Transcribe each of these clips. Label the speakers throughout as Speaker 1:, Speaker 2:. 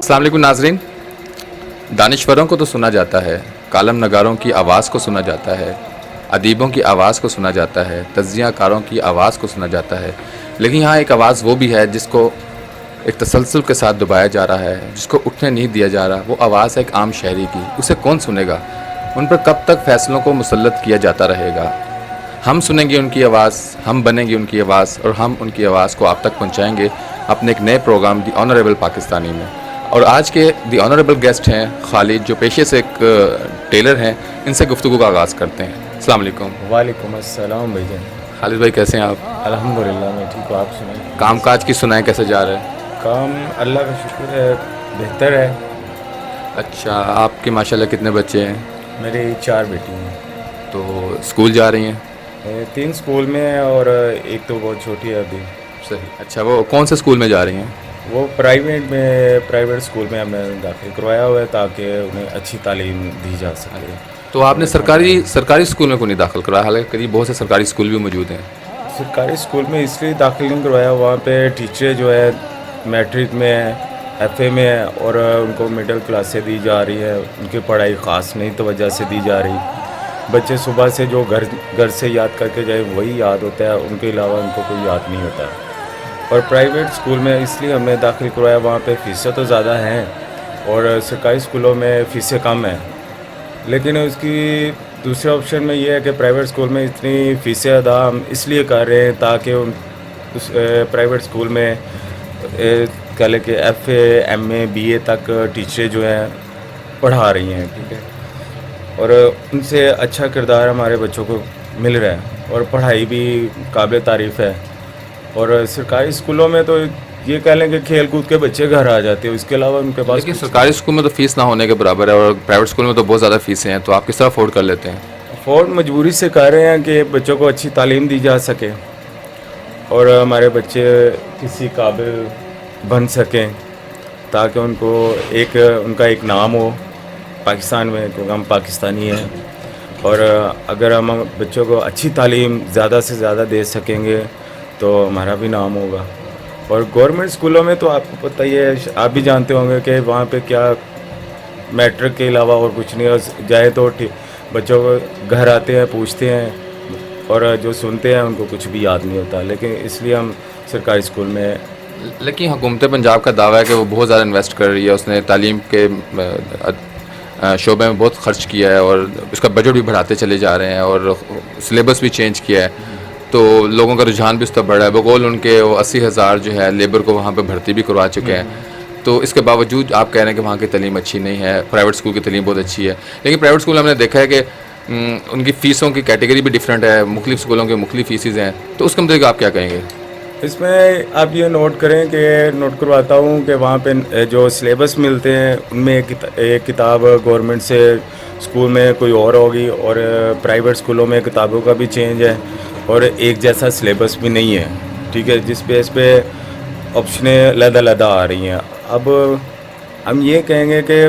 Speaker 1: अस्सलाम वालेकुम नाज़रीन। दानिश्वरों को तो सुना जाता है, कालम नगारों की आवाज़ को सुना जाता है, अदीबों की आवाज़ को सुना जाता है, तज़किया कारों की आवाज़ को सुना जाता है, लेकिन यहाँ एक आवाज़ वो भी है जिसको एक तसलसल के साथ दबाया जा रहा है, जिसको उठने नहीं दिया जा रहा। वो आवाज़ है एक आम शहरी की। उसे कौन सुनेगा? उन पर कब तक फ़ैसलों को मुसल्लत किया जाता रहेगा? हम सुनेंगे उनकी आवाज़, हम बनेंगे उनकी आवाज़ और हम उनकी आवाज़ को आप तक पहुँचाएँगे अपने एक नए प्रोग्राम दी ऑनरेबल पाकिस्तानी में। और आज के दी ऑनरेबल गेस्ट हैं खालिद, जो पेशे से एक टेलर हैं। इनसे गुफ्तगू का आगाज़ करते हैं। अस्सलाम वालेकुम।
Speaker 2: वालेकुम अस्सलाम भाईजान।
Speaker 1: खालिद भाई कैसे हैं आप?
Speaker 2: अल्हम्दुलिल्लाह मैं ठीक हूँ, आप सुनाएं।
Speaker 1: काम काज की सुनाएं, कैसे जा रहे हैं?
Speaker 2: काम अल्लाह का शुक्र है, बेहतर है।
Speaker 1: अच्छा, आपके माशाल्लाह कितने बच्चे हैं?
Speaker 2: मेरी 4 बेटी हैं।
Speaker 1: तो स्कूल जा रही हैं?
Speaker 2: 3 स्कूल में है और एक तो बहुत छोटी है अभी।
Speaker 1: सही। अच्छा, वो कौन से स्कूल में जा रही हैं?
Speaker 2: वो प्राइवेट स्कूल में हमने दाखिल करवाया हुआ है ताकि उन्हें अच्छी तालीम दी जा सके।
Speaker 1: तो आपने सरकारी स्कूल में क्यों नहीं दाखिल करवाया? हालांकि करीब बहुत से सरकारी स्कूल भी मौजूद हैं।
Speaker 2: सरकारी स्कूल में इसलिए दाखिल नहीं करवाया, वहाँ पे टीचर जो है मैट्रिक में है, एफए में है और उनको मिडिल क्लास से दी जा रही है। उनकी पढ़ाई ख़ास नई तवज्जो से दी जा रही। बच्चे सुबह से जो घर से याद करके जाए वही याद होता है, उनके अलावा उनको कोई याद नहीं होता। और प्राइवेट स्कूल में इसलिए हमने दाखिल करवाया, वहाँ पे फ़ीसें तो ज़्यादा हैं और सरकारी स्कूलों में फ़ीसें कम हैं। लेकिन उसकी दूसरे ऑप्शन में ये है कि प्राइवेट स्कूल में इतनी फ़ीसें अदा हम इसलिए कर रहे हैं ताकि उस प्राइवेट स्कूल में कह लें कि एफए, एमए, बीए तक टीचरें जो हैं पढ़ा रही हैं, ठीक है। और उनसे अच्छा किरदार हमारे बच्चों को मिल रहा है और पढ़ाई भी काबिल तारीफ़ है। और सरकारी स्कूलों में तो ये कह लें कि खेल कूद के बच्चे घर आ जाते हैं, उसके अलावा उनके पास
Speaker 1: लेकिन सरकारी स्कूल में तो फ़ीस ना होने के बराबर है और प्राइवेट स्कूल में तो बहुत ज़्यादा फ़ीसें हैं, तो आप किस तरह अफोर्ड कर लेते हैं?
Speaker 2: अफोर्ड मजबूरी से कर रहे हैं कि बच्चों को अच्छी तालीम दी जा सके और हमारे बच्चे किसी काबिल बन सकें ताकि उनका एक नाम हो पाकिस्तान में, क्योंकि हम पाकिस्तानी हैं। और अगर हम बच्चों को अच्छी तालीम ज़्यादा से ज़्यादा दे सकेंगे तो हमारा भी नाम होगा। और गवर्नमेंट स्कूलों में तो आपको पता ही है, आप भी जानते होंगे कि वहाँ पे क्या मैट्रिक के अलावा और कुछ नहीं। और जाए तो बच्चों को घर आते हैं, पूछते हैं और जो सुनते हैं उनको कुछ भी याद नहीं होता। लेकिन इसलिए हम सरकारी स्कूल में।
Speaker 1: लेकिन हुकूमत पंजाब का दावा है कि वो बहुत ज़्यादा इन्वेस्ट कर रही है, उसने तालीम के शोबे में बहुत खर्च किया है और उसका बजट भी बढ़ाते चले जा रहे हैं और सिलेबस भी चेंज किया है, तो लोगों का रुझान भी उस तरफ बढ़ा है। बकौल उनके वो 80,000 जो है लेबर को वहाँ पे भर्ती भी करवा चुके हैं। तो इसके बावजूद आप कह रहे हैं कि वहाँ की तालीम अच्छी नहीं है, प्राइवेट स्कूल की तालीम बहुत अच्छी है। लेकिन प्राइवेट स्कूल हमने देखा है कि उनकी फ़ीसों की कैटेगरी भी डिफरेंट है, मुख्तलिफ़ स्कूलों के मुख्तलिफ़ फ़ीसेज़ हैं, तो उसके मुताबिक आप क्या कहेंगे?
Speaker 2: इसमें आप ये नोट करें कि नोट करवाता हूँ कि वहाँ पे जो सिलेबस मिलते हैं उनमें एक किताब गवर्नमेंट से स्कूल में कोई और होगी और प्राइवेट स्कूलों में किताबों का भी चेंज है और एक जैसा सिलेबस भी नहीं है, ठीक है, जिस बेस पे ऑप्शनें अलग-अलग आ रही हैं। अब हम ये कहेंगे कि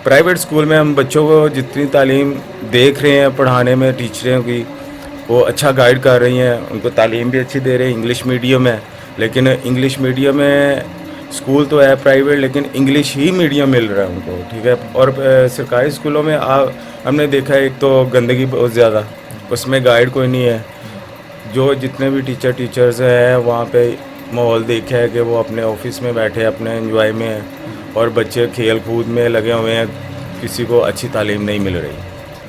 Speaker 2: प्राइवेट स्कूल में हम बच्चों को जितनी तालीम देख रहे हैं पढ़ाने में, टीचरों की वो अच्छा गाइड कर रही हैं, उनको तालीम भी अच्छी दे रहे हैं। इंग्लिश मीडियम है, लेकिन इंग्लिश मीडियम में स्कूल तो है प्राइवेट, लेकिन इंग्लिश ही मीडियम मिल रहा है उनको, ठीक है। और सरकारी स्कूलों में हमने देखा है, एक तो गंदगी बहुत ज़्यादा, उसमें गाइड कोई नहीं है। जो जितने भी टीचर्स हैं वहाँ पे माहौल देखा है कि वो अपने ऑफिस में बैठे अपने एंजॉय में हैं और बच्चे खेल कूद में लगे हुए हैं, किसी को अच्छी तालीम नहीं मिल रही।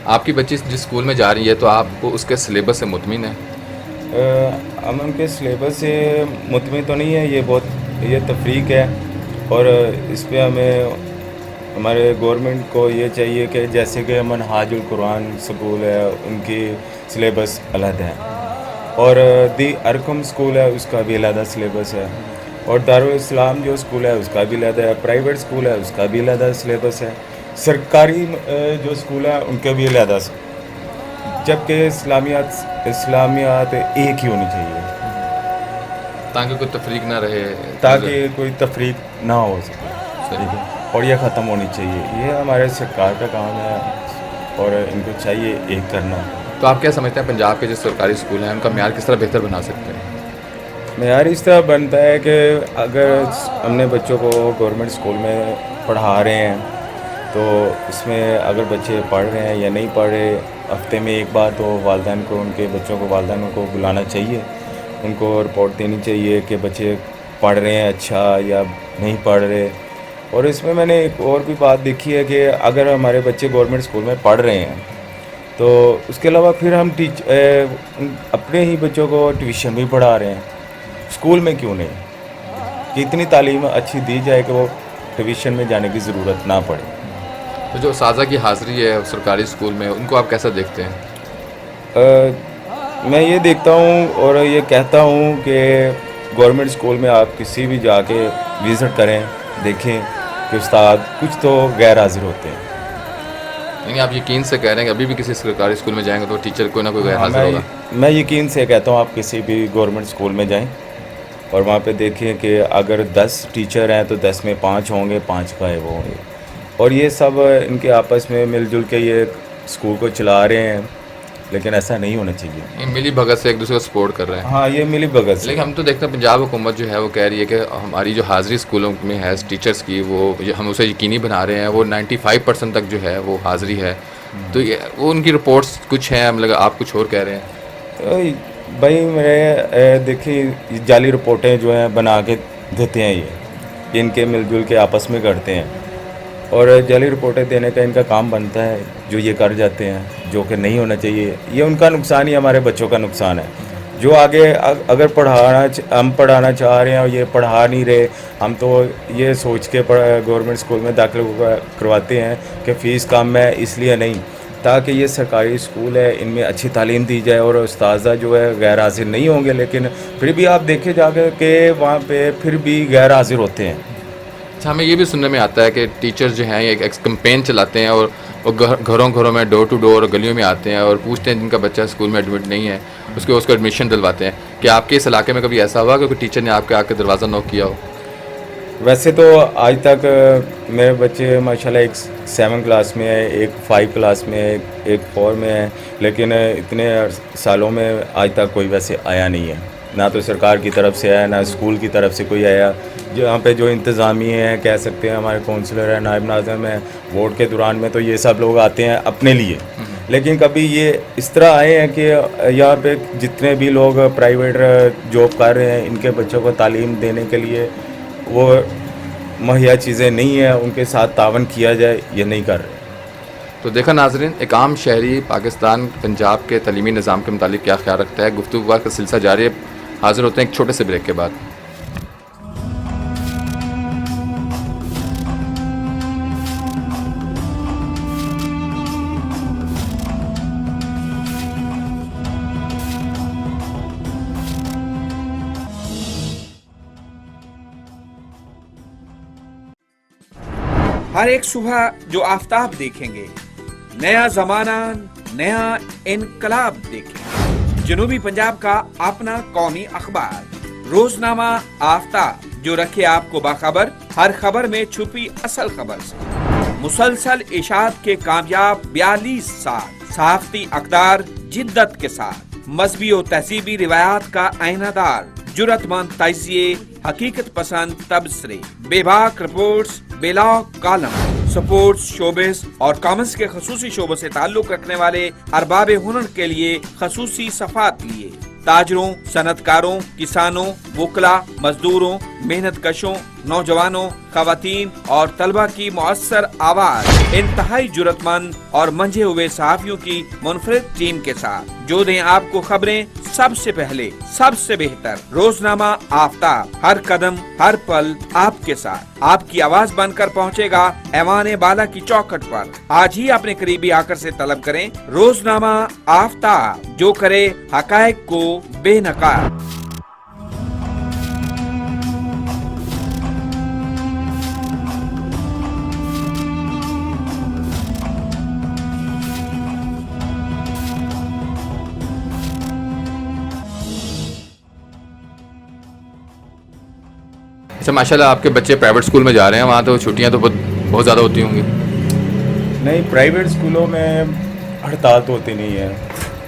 Speaker 1: आपकी बच्ची जिस स्कूल में जा रही है तो आपको उसके सिलेबस से मुतमिन है?
Speaker 2: हम उनके सिलेबस से मुतमिन तो नहीं है, ये तफरीक है और इस पर हमें हमारे गवर्नमेंट को ये चाहिए कि जैसे कि मनहाजुल कुरान स्कूल है उनकी सिलेबस अलग है और दी अरकम स्कूल है उसका भी अलग सिलेबस है और दारुल इस्लाम जो स्कूल है उसका भी अलग है, प्राइवेट स्कूल है उसका भी अलग सिलेबस है, सरकारी जो स्कूल है उनके भी अलग, जबकि इस्लामियात एक ही होनी चाहिए
Speaker 1: ताकि कोई तफरीक ना रहे,
Speaker 2: ताकि कोई तफरीक ना हो सके, ठीक है। और ये ख़त्म होनी चाहिए, ये हमारे सरकार का काम है और इनको चाहिए एक करना।
Speaker 1: तो आप क्या समझते हैं पंजाब के जो सरकारी स्कूल हैं उनका म्यार किस तरह बेहतर बना सकते हैं?
Speaker 2: معیار اس طرح بنتا ہے کہ اگر ہم نے بچوں کو گورنمنٹ اسکول میں پڑھا رہے ہیں تو اس میں اگر بچے پڑھ رہے ہیں یا نہیں پڑھ رہے، ہفتے میں ایک بار تو والدین کو، ان کے بچوں کو، والدین کو بلانا چاہیے، ان کو رپورٹ دینی چاہیے کہ بچے پڑھ رہے ہیں اچھا یا نہیں پڑھ رہے۔ اور اس میں نے ایک اور بھی بات دیکھی ہے کہ اگر ہمارے بچے گورنمنٹ اسکول میں پڑھ رہے ہیں تو اس کے علاوہ پھر ہم اپنے ہی بچوں کو ٹیوشن بھی پڑھا رہے ہیں، اسکول میں کیوں نہیں؟ کہ اتنی تعلیم اچھی دی جائے کہ وہ ٹیوشن میں جانے کی ضرورت نہ پڑے۔
Speaker 1: تو جو اساتذہ کی حاضری ہے سرکاری اسکول میں، ان کو آپ کیسا دیکھتے ہیں؟
Speaker 2: میں یہ دیکھتا ہوں اور یہ کہتا ہوں کہ گورنمنٹ اسکول میں آپ کسی بھی جا کے وزٹ کریں، دیکھیں کہ استاد کچھ تو غیر حاضر ہوتے ہیں۔
Speaker 1: یعنی آپ یقین سے کہہ رہے ہیں کہ ابھی بھی کسی سرکاری اسکول میں جائیں گے تو ٹیچر کوئی نہ کوئی غیر حاضر ہوگا؟
Speaker 2: میں یقین سے کہتا ہوں آپ کسی بھی گورنمنٹ اسکول میں جائیں اور وہاں پہ دیکھیں کہ اگر 10 ٹیچر ہیں تو 10 میں 5 ہوں گے، 5 کا ہے وہ ہوں گے، اور یہ سب ان کے آپس میں مل جل کے یہ اسکول کو چلا رہے ہیں، لیکن ایسا نہیں ہونا چاہیے۔
Speaker 1: یہ ملی بھگت سے ایک دوسرے کو سپورٹ کر رہے ہیں۔
Speaker 2: ہاں، یہ ملی بھگت سے۔
Speaker 1: لیکن ہم تو دیکھتے ہیں پنجاب حکومت جو ہے وہ کہہ رہی ہے کہ ہماری جو حاضری اسکولوں میں ہے ٹیچرس کی، وہ ہم اسے یقینی بنا رہے ہیں، وہ 95% تک جو ہے وہ حاضری ہے۔ تو وہ ان کی رپورٹس کچھ ہیں، ہم لگا آپ کچھ اور کہہ رہے ہیں۔
Speaker 2: بھائی میرے دیکھیں جعلی رپورٹیں جو ہیں بنا کے دیتے ہیں، یہ ان کے مل جل کے آپس میں کرتے ہیں، اور جعلی رپورٹیں دینے کا ان کا کام بنتا ہے، جو یہ کر جاتے ہیں، جو کہ نہیں ہونا چاہیے۔ یہ ان کا نقصان ہی ہمارے بچوں کا نقصان ہے، جو آگے اگر ہم پڑھانا چاہ رہے ہیں اور یہ پڑھا نہیں رہے، ہم تو یہ سوچ کے گورنمنٹ اسکول میں داخل کرواتے ہیں کہ فیس کم ہے، اس لیے نہیں، تاکہ یہ سرکاری اسکول ہے، ان میں اچھی تعلیم دی جائے، اور اساتذہ جو ہے غیر حاضر نہیں ہوں گے، لیکن پھر بھی آپ دیکھیں جا کے کہ وہاں پہ پھر بھی غیر حاضر ہوتے ہیں۔
Speaker 1: اچھا، ہمیں یہ بھی سننے میں آتا ہے کہ ٹیچر جو ہیں ایک کمپین چلاتے ہیں اور وہ گھروں میں ڈور ٹو ڈور گلیوں میں آتے ہیں اور پوچھتے ہیں جن کا بچہ اسکول میں ایڈمٹ نہیں ہے اس کو ایڈمیشن دلواتے ہیں۔ کہ آپ کے اس علاقے میں کبھی ایسا ہوا کہ کوئی ٹیچر نے آپ کے آ کے دروازہ نوک کیا ہو؟
Speaker 2: ویسے تو آج تک میرے بچے ماشاءاللہ ایک 7 کلاس میں ہے، ایک 5 کلاس میں ہے، ایک 4 میں ہے، لیکن اتنے سالوں میں آج تک کوئی ویسے آیا نہیں ہے، نہ تو سرکار کی طرف سے آیا، نہ اسکول کی طرف سے کوئی آیا۔ یہاں پہ جو انتظامیہ ہیں، کہہ سکتے ہیں ہمارے کونسلر ہیں، نائب ناظم ہیں، ووٹ کے دوران میں تو یہ سب لوگ آتے ہیں اپنے لیے، لیکن کبھی یہ اس طرح آئے ہیں کہ یہاں پہ جتنے بھی لوگ پرائیویٹ جاب کر رہے ہیں، ان کے بچوں کو تعلیم دینے کے لیے وہ مہیا چیزیں نہیں ہیں، ان کے ساتھ تعاون کیا جائے، یہ نہیں کر رہے۔
Speaker 1: تو دیکھا ناظرین، ایک عام شہری پاکستان پنجاب کے تعلیمی نظام کے متعلق کیا خیال رکھتا ہے۔ گفتگو کا سلسلہ جاری ہے، حاضر ہوتے ہیں ایک چھوٹے سے بریک کے بعد۔
Speaker 3: ہر ایک صبح جو آفتاب دیکھیں گے، نیا زمانہ، نیا انقلاب دیکھیں گے۔ جنوبی پنجاب کا اپنا قومی اخبار روزنامہ آفتاب، جو رکھے آپ کو باخبر، ہر خبر میں چھپی اصل خبر سے۔ مسلسل اشاعت کے کامیاب 42 سال، صحافتی اقدار جدت کے ساتھ، مذہبی و تہذیبی روایات کا آئینہ دار، جرأت مند تجزیے، حقیقت پسند تبصرے، بے باک reports, blog column, sports, showbiz اور کامنس کے خصوصی شعبوں سے تعلق رکھنے والے ارباب ہنر کے لیے خصوصی صفحات لیے۔ تاجروں، صنعت کاروں، کسانوں، وکلا، مزدوروں، محنت کشوں، نوجوانوں، خواتین اور طلبہ کی مؤثر آواز، انتہائی جرأت مند اور منجھے ہوئے صحافیوں کی منفرد ٹیم کے ساتھ، جو دیں آپ کو خبریں سب سے پہلے، سب سے بہتر۔ روزنامہ آفتاب، ہر قدم، ہر پل آپ کے ساتھ، آپ کی آواز بن کر پہنچے گا ایوان بالا کی چوکھٹ پر۔ آج ہی اپنے قریبی آ کر سے طلب کریں روزنامہ آفتاب، جو کرے حقائق کو بے نقاب۔
Speaker 1: اچھا، ماشاءاللہ آپ کے بچے پرائیویٹ اسکول میں جا رہے ہیں، وہاں تو چھٹیاں تو بہت زیادہ ہوتی ہوں گی۔
Speaker 2: نہیں، پرائیویٹ اسکولوں میں ہڑتال تو ہوتی نہیں ہے،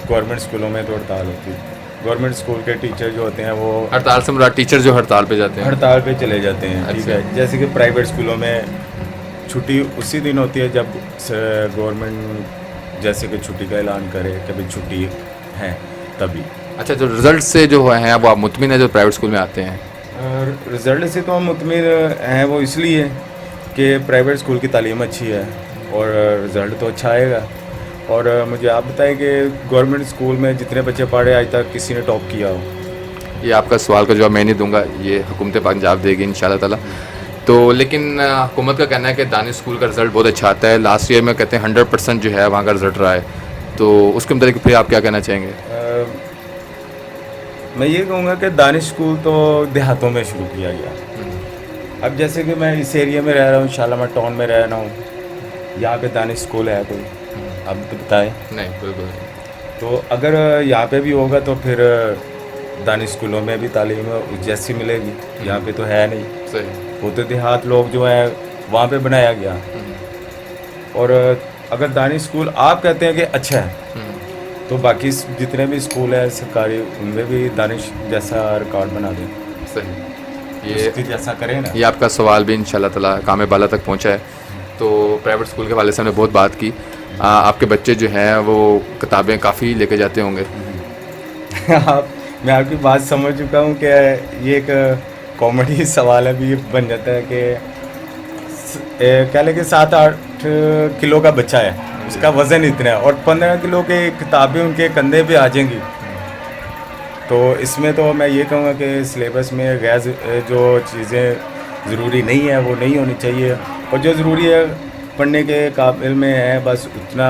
Speaker 2: گورنمنٹ اسکولوں میں تو ہڑتال ہوتی ہے۔ गवर्नमेंट स्कूल के टीचर जो होते हैं वो
Speaker 1: हड़ताल से मुराद टीचर जो हड़ताल पे जाते हैं।
Speaker 2: हड़ताल पे चले जाते हैं, ठीक
Speaker 1: अच्छा।
Speaker 2: है। जैसे कि प्राइवेट स्कूलों में छुट्टी उसी दिन होती है जब गवर्नमेंट जैसे कि छुट्टी का ऐलान करे कि भाई छुट्टी है तभी।
Speaker 1: अच्छा, जो रिजल्ट से जो हैं वो आप मुतमिन है जो प्राइवेट स्कूल में आते हैं?
Speaker 2: रिज़ल्ट से तो हम मुतमिन हैं वो इसलिए कि प्राइवेट स्कूल की तालीम अच्छी है और रिज़ल्ट तो अच्छा आएगा। और मुझे आप बताएं कि गवर्नमेंट स्कूल में जितने बच्चे पढ़े आज तक किसी ने टॉप किया हो?
Speaker 1: ये आपका सवाल का जवाब मैं नहीं दूंगा, ये हुकूमत पंजाब देगी इंशाल्लाह ताला। तो लेकिन हुकूमत का कहना है कि दानिश स्कूल का रिज़ल्ट बहुत अच्छा आता है। लास्ट ईयर में कहते हैं 100% जो है वहाँ का रिज़ल्ट रहा है, तो उसके मुताबिक फिर आप क्या कहना चाहेंगे?
Speaker 2: मैं ये कहूँगा कि दानिश स्कूल तो देहातों में शुरू किया गया। अब जैसे कि मैं इस एरिया में रह रहा हूँ, शालामार टाउन में रह रहा हूँ, यहाँ पे दानिश स्कूल है कोई? आप तो बताएं।
Speaker 1: नहीं, बिल्कुल नहीं।
Speaker 2: तो अगर यहाँ पे भी होगा तो फिर दानिश स्कूलों में भी तालीम जैसी मिलेगी, यहाँ पे तो है नहीं।
Speaker 1: सही।
Speaker 2: वो तो देहात लोग जो है वहाँ पे बनाया गया। और अगर दानिश स्कूल आप कहते हैं कि अच्छा है तो बाकी जितने भी स्कूल हैं सरकारी उनमें भी दानिश जैसा रिकॉर्ड बना दें,
Speaker 1: सही।
Speaker 2: उसके जैसा करें ना।
Speaker 1: ये आपका सवाल भी इंशाल्लाह ताला काम बाला तक पहुंचा है। तो प्राइवेट स्कूल के वाले से हमने बहुत बात की। आपके बच्चे जो हैं वो किताबें काफ़ी लेके जाते होंगे?
Speaker 2: मैं आपकी बात समझ चुका हूँ कि ये एक कॉमेडी सवाल है, भी बन जाता है कि कह लें कि 7-8 किलो का बच्चा है, उसका वज़न इतना है और 15 किलो के किताबें उनके कंधे पे आ जाएंगी। तो इसमें तो मैं ये कहूँगा कि सिलेबस में गैर जो चीज़ें ज़रूरी नहीं है वो नहीं होनी चाहिए, और जो ज़रूरी है पढ़ने के काबिल में है बस उतना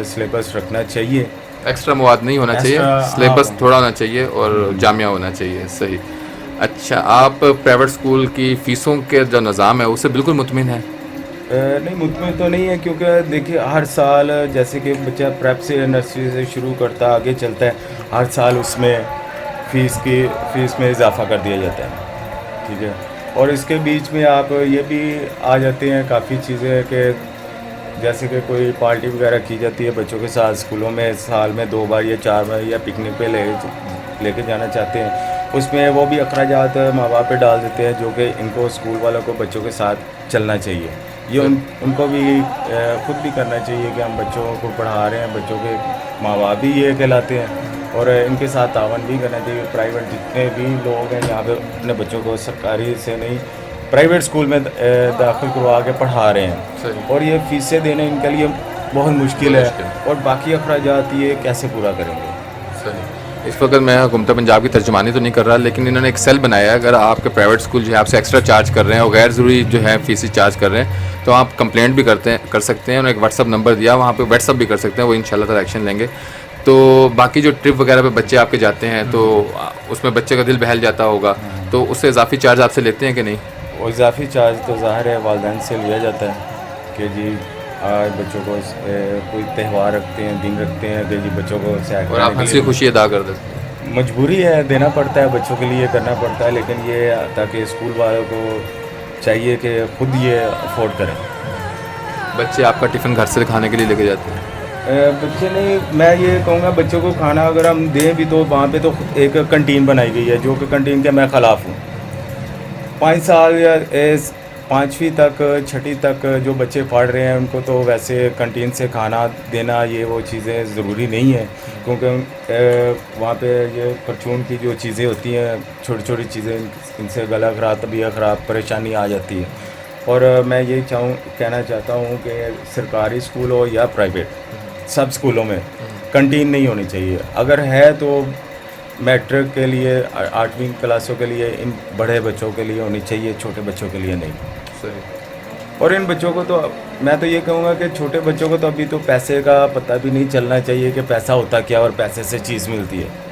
Speaker 2: सिलेबस रखना चाहिए।
Speaker 1: एक्स्ट्रा मवाद नहीं होना चाहिए, सिलेबस
Speaker 2: हाँ।
Speaker 1: थोड़ा होना चाहिए और जामिया होना चाहिए। सही। अच्छा, आप प्राइवेट स्कूल की फ़ीसों के जो निज़ाम है उससे बिल्कुल मुतमिन है?
Speaker 2: नहीं, मुतमिन तो नहीं है, क्योंकि देखिए हर साल जैसे कि बच्चा प्रेप से नर्सरी से शुरू करता आगे चलता है, हर साल उसमें फ़ीस में इजाफा कर दिया जाता है, ठीक है। और इसके बीच में आप ये भी आ जाते हैं काफ़ी चीज़ें कि जैसे कि कोई पार्टी वगैरह की जाती है बच्चों के साथ स्कूलों में, साल में 2 बार या 4 बार या पिकनिक पे लेके जाना चाहते हैं, उसमें वो भी अखराजात माँ बाप पे डाल देते हैं, जो कि इनको स्कूल वालों को बच्चों के साथ चलना चाहिए। ये उनको भी खुद भी करना चाहिए कि हम बच्चों को पढ़ा रहे हैं, बच्चों के माँ बाप भी ये कहलाते हैं, और इनके साथ तावन भी करना चाहिए। प्राइवेट जितने भी लोग हैं यहाँ पे अपने बच्चों को सरकारी से नहीं प्राइवेट स्कूल में दाखिल करवा के पढ़ा रहे हैं, और ये फ़ीसें देने इनके लिए बहुत मुश्किल है, और बाकी अखराजात ये कैसे पूरा करेंगे?
Speaker 1: सही। इस वक्त मैं हुकूमत पंजाब की तर्जुमानी तो नहीं कर रहा, लेकिन इन्होंने एक सेल बनाया है। अगर आपके प्राइवेट स्कूल जो है आपसे एक्स्ट्रा चार्ज कर रहे हैं और गैर ज़रूरी जो है फ़ीस चार्ज कर रहे हैं, तो आप कंप्लेंट भी कर सकते हैं। उन्होंने एक व्हाट्सअप नंबर दिया, वहाँ पे व्हाट्सअप भी कर सकते हैं, वो इंशाल्लाह ताला एक्शन लेंगे। तो बाकी जो ट्रिप वगैरह पे बच्चे आपके जाते हैं तो उसमें बच्चे का दिल बहल जाता होगा, तो उससे इजाफी चार्ज आपसे लेते हैं कि नहीं?
Speaker 2: वो इजाफी चार्ज तो ज़ाहिर है वालिदैन से लिया जाता है कि जी आज बच्चों को कोई त्यौहार रखते हैं, दिन रखते हैं कि जी बच्चों को सैर
Speaker 1: और आप हंसी खुशी अदा कर देते हैं।
Speaker 2: मजबूरी है, देना पड़ता है, बच्चों के लिए करना पड़ता है, लेकिन ये ताकि स्कूल वालों को चाहिए कि खुद ये अफोर्ड करें।
Speaker 1: बच्चे आपका टिफ़िन घर से खाने के लिए लेके जाते हैं?
Speaker 2: बच्चे नहीं, मैं ये कहूँगा बच्चों को खाना अगर हम दें भी तो वहाँ पे तो एक कंटीन बनाई गई है, जो कि कंटीन के मैं ख़िलाफ़ हूँ। 5 साल या 5वीं तक 6ठी तक जो बच्चे पढ़ रहे हैं उनको तो वैसे कंटीन से खाना देना ये वो चीज़ें ज़रूरी नहीं है, क्योंकि वहाँ पे ये परचून की जो चीज़ें होती हैं, छोटी छोटी चीज़ें, इनसे गला ख़राब, तबीयत ख़राब, परेशानी आ जाती है। और मैं ये कहना चाहता हूँ कि सरकारी स्कूल हो या प्राइवेट, सब स्कूलों में कंटीन नहीं होनी चाहिए। अगर है तो मैट्रिक के लिए 8वीं क्लासों के लिए, इन बड़े बच्चों के लिए होनी चाहिए, छोटे बच्चों के लिए नहीं।
Speaker 1: सही।
Speaker 2: और इन बच्चों को तो मैं तो ये कहूँगा कि छोटे बच्चों को तो अभी तो पैसे का पता भी नहीं चलना चाहिए कि पैसा होता क्या और पैसे से चीज़ मिलती है।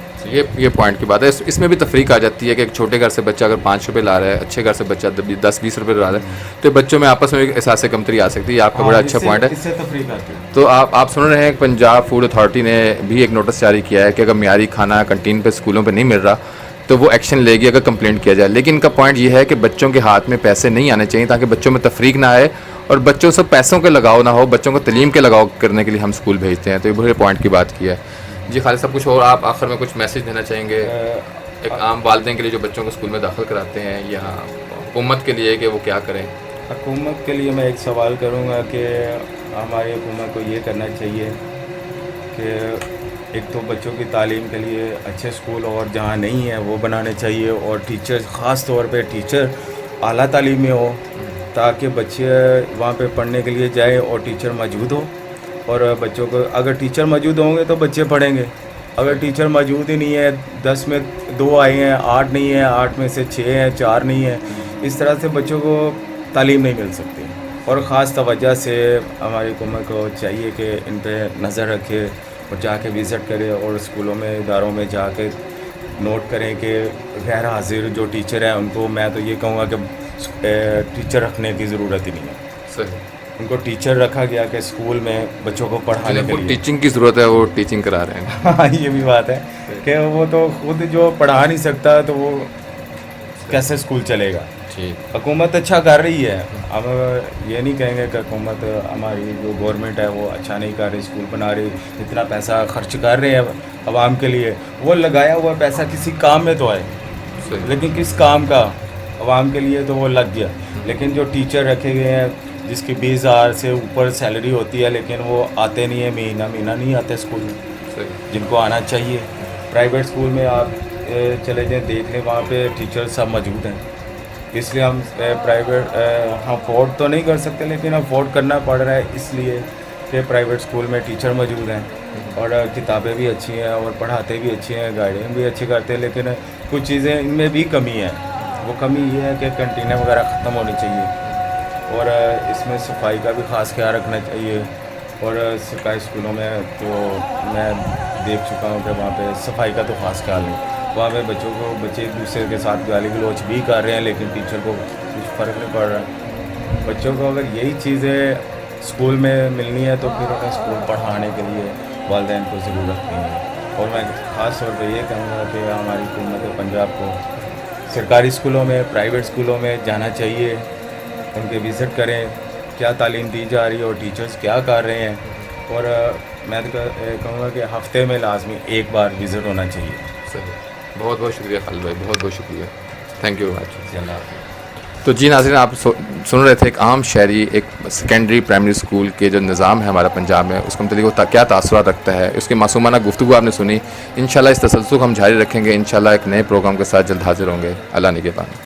Speaker 1: ये पॉइंट की बात है। इसमें भी तफरीक आ जाती है कि एक छोटे घर से बच्चा अगर 5 रुपये ला रहा है, अच्छे घर से बच्चा 10-20 रुपये ला रहा है, तो बच्चों में आपस में एक एहसास कमतरी आ सकती है। आपका बड़ा अच्छा पॉइंट है।
Speaker 2: इससे तफरीक आती है।
Speaker 1: तो आप सुन रहे हैं, पंजाब फूड अथॉरिटी ने भी एक नोटिस जारी किया है कि अगर मियारी खाना कंटीन पे स्कूलों पे नहीं मिल रहा तो वो एक्शन लेगी अगर कंप्लेंट किया जाए। लेकिन इनका पॉइंट ये है कि बच्चों के हाथ में पैसे नहीं आने चाहिए ताकि बच्चों में तफरीक ना आए और बच्चों से पैसों के लगाव ना हो, बच्चों को तलीम के लगाव करने के लिए हम स्कूल भेजते हैं। तो ये बड़े पॉइंट की बात की है। جی خالد صاحب، کچھ اور آپ آخر میں کچھ میسیج دینا چاہیں گے ایک عام والدین کے لیے جو بچوں کو اسکول میں داخل کراتے ہیں، یہاں حکومت کے لیے کہ وہ کیا کریں؟
Speaker 2: حکومت کے لیے میں ایک سوال کروں گا کہ ہماری حکومت کو یہ کرنا چاہیے کہ ایک تو بچوں کی تعلیم کے لیے اچھے اسکول اور جہاں نہیں ہیں وہ بنانے چاہیے، اور ٹیچر خاص طور پہ ٹیچر اعلیٰ تعلیم میں ہو تاکہ بچے وہاں پہ پڑھنے کے لیے جائیں اور ٹیچر موجود ہو. اور بچوں کو اگر ٹیچر موجود ہوں گے تو بچے پڑھیں گے. اگر ٹیچر موجود ہی نہیں ہے، 10 میں 2 آئے ہیں، 8 نہیں ہیں، 8 میں سے 6 ہیں، 4 نہیں ہیں، اس طرح سے بچوں کو تعلیم نہیں مل سکتی. اور خاص توجہ سے ہماری حکومت کو چاہیے کہ ان پہ نظر رکھے اور جا کے وزٹ کرے اور اسکولوں میں اداروں میں جا کے نوٹ کریں کہ غیر حاضر جو ٹیچر ہیں ان کو، میں تو یہ کہوں گا کہ ٹیچر رکھنے کی ضرورت ہی نہیں ہے.
Speaker 1: صحیح.
Speaker 2: ان کو ٹیچر رکھا گیا کہ اسکول میں بچوں کو پڑھانے کے لیے.
Speaker 1: ٹیچنگ کی ضرورت ہے، وہ ٹیچنگ کرا رہے ہیں.
Speaker 2: ہاں یہ بھی بات ہے کہ وہ تو خود جو پڑھا نہیں سکتا تو وہ کیسے اسکول چلے گا.
Speaker 1: ٹھیک.
Speaker 2: حکومت اچھا کر رہی ہے، ہم یہ نہیں کہیں گے کہ حکومت ہماری جو گورنمنٹ ہے وہ اچھا نہیں کر رہی، اسکول بنا رہی، اتنا پیسہ خرچ کر رہے ہیں عوام کے لیے. وہ لگایا ہوا پیسہ کسی کام میں تو آئے، لیکن کس کام کا؟ عوام کے لیے تو وہ لگ گیا. لیکن جو ٹیچر رکھے گئے ہیں جس کی 20,000 سے اوپر سیلری ہوتی ہے لیکن وہ آتے نہیں ہیں، مہینہ نہیں آتے اسکول میں، جن کو آنا چاہیے. پرائیویٹ اسکول میں آپ چلے جائیں، دیکھ لیں، وہاں پہ ٹیچر سب موجود ہیں. اس لیے ہم پرائیویٹ ہم افورڈ تو نہیں کر سکتے لیکن افورڈ کرنا پڑ رہا ہے، اس لیے کہ پرائیویٹ اسکول میں ٹیچر موجود ہیں اور کتابیں بھی اچھی ہیں اور پڑھاتے بھی اچھی ہیں، گائیڈنگ بھی اچھی کرتے ہیں. لیکن کچھ چیزیں ان میں بھی کمی ہے. وہ کمی یہ ہے کہ کنٹینیں وغیرہ ختم ہونی چاہیے، اور اس میں صفائی کا بھی خاص خیال رکھنا چاہیے. اور سرکاری اسکولوں میں تو میں دیکھ چکا ہوں کہ وہاں پہ صفائی کا تو خاص خیال نہیں. وہاں پہ بچے ایک دوسرے کے ساتھ گالی گلوچ بھی کر رہے ہیں لیکن ٹیچر کو کچھ فرق نہیں پڑ رہا. بچوں کو اگر یہی چیزیں اسکول میں ملنی ہے تو پھر انہیں اسکول پڑھانے کے لیے والدین کو ضرورت نہیں ہے. اور میں خاص طور پہ یہ کہوں گا کہ ہماری حکومت پنجاب کو سرکاری اسکولوں میں، پرائیویٹ اسکولوں میں جانا چاہیے، ان کے وزٹ کریں کیا تعلیم دی جا رہی ہے اور ٹیچرز کیا کر رہے ہیں. اور میں کہوں گا کہ ہفتے میں لازمی ایک بار وزٹ ہونا چاہیے.
Speaker 1: صحیح. بہت بہت شکریہ خالد بھائی، بہت بہت شکریہ. Thank you very much.
Speaker 2: اللہ حافظ.
Speaker 1: تو جی ناظرین، آپ سن رہے تھے ایک عام شہری ایک سیکنڈری پرائمری اسکول کے جو نظام ہے ہمارا پنجاب میں، اس کے متعلق وہ کیا تاثرات رکھتا ہے، اس کی معصومانہ گفتگو آپ نے سنی. انشاءاللہ اس تسلسل کو ہم جاری رکھیں گے. انشاءاللہ ایک نئے پروگرام کے ساتھ جلد حاضر ہوں گے. اللہ نگہبان.